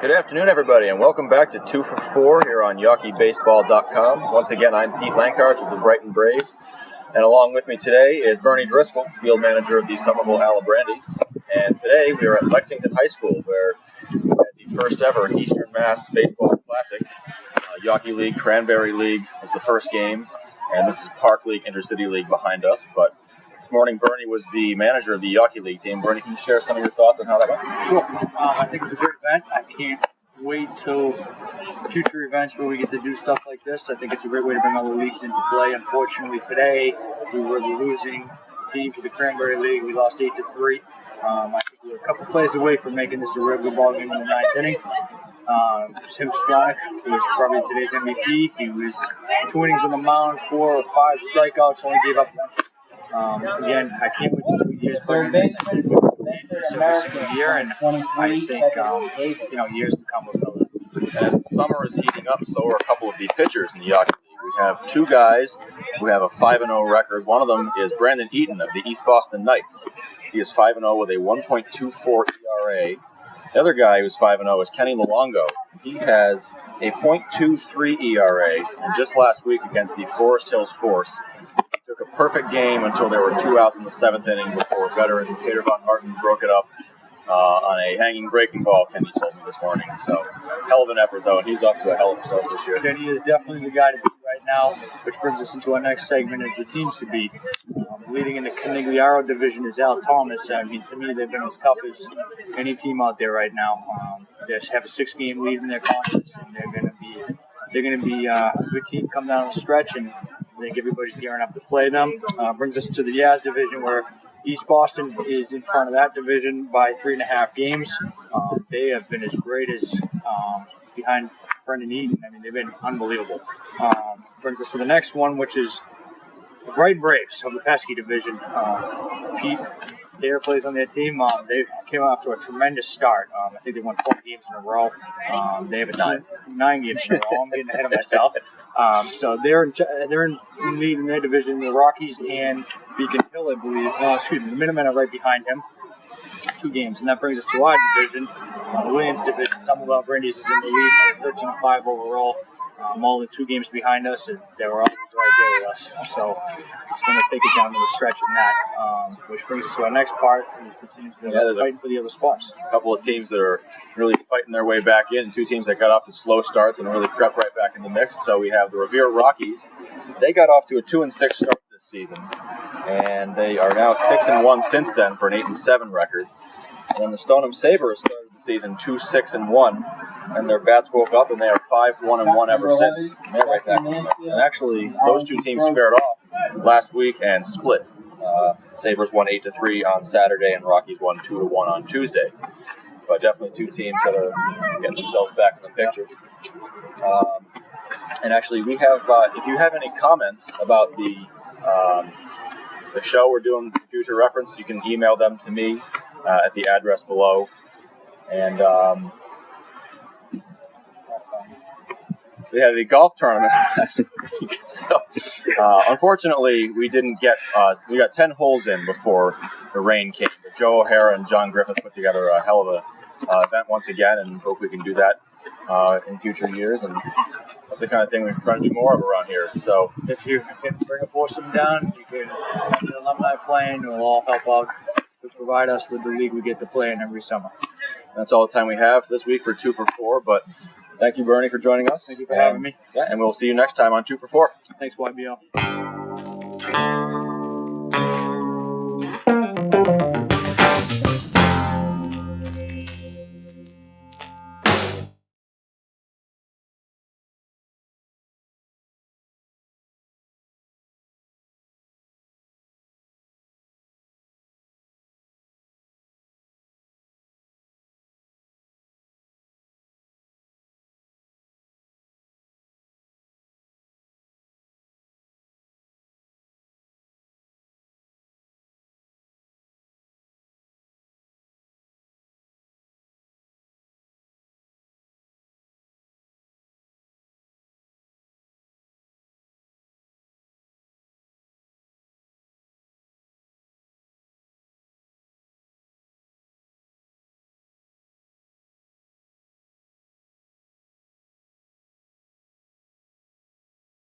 Good afternoon, everybody, and welcome back to 2 for 4 here on YawkeyBaseball.com. Once again, I'm Pete Lankarch of the Brighton Braves, and along with me today is Bernie Driscoll, field manager of the Somerville Alabrandies. And today we are at Lexington High School, where we had the first ever Eastern Mass Baseball Classic. Yawkey League, Cranberry League was the first game, and this is Park League, Intercity League behind us. But this morning, Bernie was the manager of the Yawkey League team. Bernie, can you share some of your thoughts on how that went? Sure. I think it's a great event. I can't wait till future events where we get to do stuff like this. I think it's a great way to bring all the leagues into play. Unfortunately, today we were the losing team to the Cranberry League. We lost 8-3. I think we were a couple plays away from making this a real good ball game in the ninth inning. Tim Stronick, who was probably today's MVP, he was 2 innings on the mound, 4 or 5 strikeouts, only gave up 1 hit. Again, I can't wait to see what years bring this every single year, and I think years to come will tell that. As the summer is heating up, so are a couple of the pitchers in the Yawkey League. We have 2 guys who have a 5-0 record. One of them is Brandon Eaton of the East Boston Knights. He is 5-0 with a 1.24 ERA. The other guy who's 5-0 is Kenny Malongo. He has a .23 ERA, and just last week against the Forest Hills Force, he took a perfect game until there were 2 outs in the 7th inning before veteran Peter Von Harten broke it up on a hanging breaking ball, Kenny told me this morning. So, hell of an effort, though, and he's off to a hell of a start this year. Kenny is definitely the guy to beat right now, which brings us into our next segment is the teams to beat. Leading in the Canigliaro division is Al Thomas. I mean, to me, they've been as tough as any team out there right now. They have a 6-game lead in their conference, and they're going to be a good team come down the stretch, and I think everybody's gearing up to play them. Brings us to the Yaz division, where East Boston is in front of that division by 3.5 games. They have been as great as behind Brendan Eaton. I mean, they've been unbelievable. Brings us to the next one, which is the Brighton Braves of the Pesky division. Pete Dare plays on their team. They came off to a tremendous start. I think they won 12 games in a row. They have a 9 games in a row. I'm getting ahead of myself. So they're in lead in their division. The Rockies and Beacon Hill, I believe. The Minutemen are right behind him. 2 games, and that brings us to our division, the Williams division. Somerville Alabrandies is in the lead, 13-5 overall. All in 2 games behind us, and they were always right there with us. So it's going to take it down to the stretch in that, which brings us to our next part, is the teams that are fighting for the other spots. A couple of teams that are really fighting their way back in, 2 teams that got off to slow starts and really crept right back in the mix. So we have the Revere Rockies. They got off to a 2-6 start this season, and they are now 6-1 since then for an 8-7 record. And then the Stoneham Sabres started the season 2-6-1, and their bats woke up, and they are 5-1-1 ever since. And they're right back in the mix. And actually, those 2 teams squared off last week and split. Sabres won 8-3 on Saturday, and Rockies won 2-1 on Tuesday. But definitely 2 teams that are getting themselves back in the picture. And actually, we have, if you have any comments about the show we're doing for future reference, you can email them to me at the address below. And we had the golf tournament last week. So, unfortunately, we didn't get, we got 10 holes in before the rain came. But Joe O'Hara and John Griffith put together a hell of a event once again, and hope we can do that in future years. And that's the kind of thing we're trying to do more of around here. So if you can bring a foursome down, you can have the alumni playing, it will all help out to provide us with the league we get to play in every summer. That's all the time we have this week for 2 for 4, but thank you, Bernie, for joining us. Thank you for having me. Yeah, and we'll see you next time on 2 for 4. Thanks, YBL.